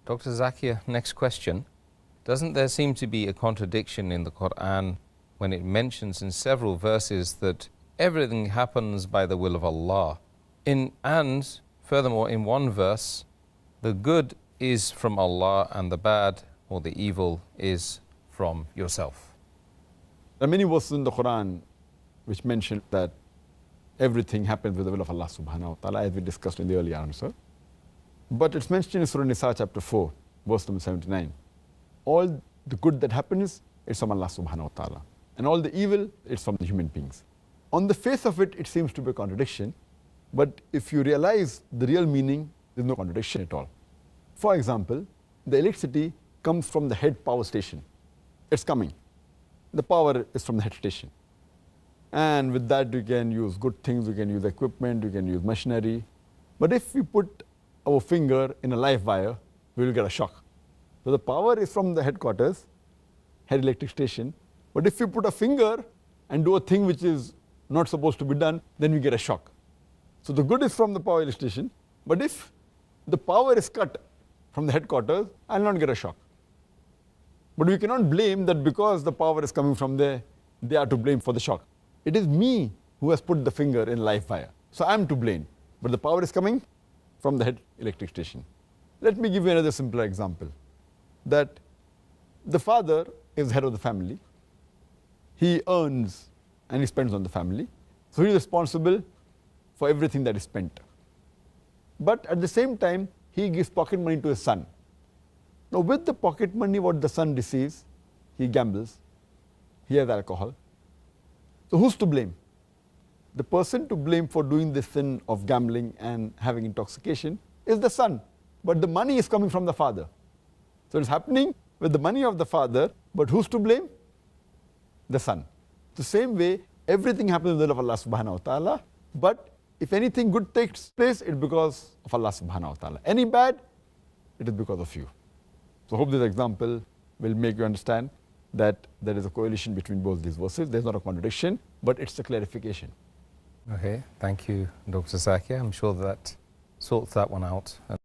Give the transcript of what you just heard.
Dr. Zakir, next question. Doesn't there seem to be a contradiction in the Quran when it mentions in several verses that everything happens by the will of Allah? And furthermore, in one verse, the good is from Allah and the bad or the evil is from yourself. There are many verses in the Quran which mention that everything happens with the will of Allah subhanahu wa ta'ala, as we discussed in the earlier answer. But it's mentioned in Surah Nisa chapter 4, verse number 79. All the good that happens is from Allah subhanahu wa ta'ala, and all the evil is from the human beings. On the face of it, it seems to be a contradiction, but if you realize the real meaning, there's no contradiction at all. For example, the electricity comes from the head power station. It's coming. The power is from the head station. And with that, you can use good things, you can use equipment, you can use machinery. But if we put our finger in a live wire, we will get a shock. So the power is from the headquarters, head electric station. But if you put a finger and do a thing which is not supposed to be done, then we get a shock. So the good is from the power station. But if the power is cut from the headquarters, I will not get a shock. But we cannot blame that because the power is coming from there, they are to blame for the shock. It is me who has put the finger in live wire. So I am to blame. But the power is coming from the head electric station. Let me give you another simpler example. That the father is head of the family. He earns and he spends on the family. So he is responsible for everything that is spent. But at the same time, he gives pocket money to his son. Now with the pocket money what the son receives, he gambles, he has alcohol. So who's to blame? The person to blame for doing this sin of gambling and having intoxication is the son. But the money is coming from the father. So it's happening with the money of the father, but who's to blame? The son. The same way, everything happens with the will of Allah subhanahu wa ta'ala, but if anything good takes place, it's because of Allah subhanahu wa ta'ala. Any bad, it is because of you. So I hope this example will make you understand that there is a correlation between both these verses. There's not a contradiction, but it's a clarification. Okay, thank you, Dr. Zakir. I'm sure that sorts that one out.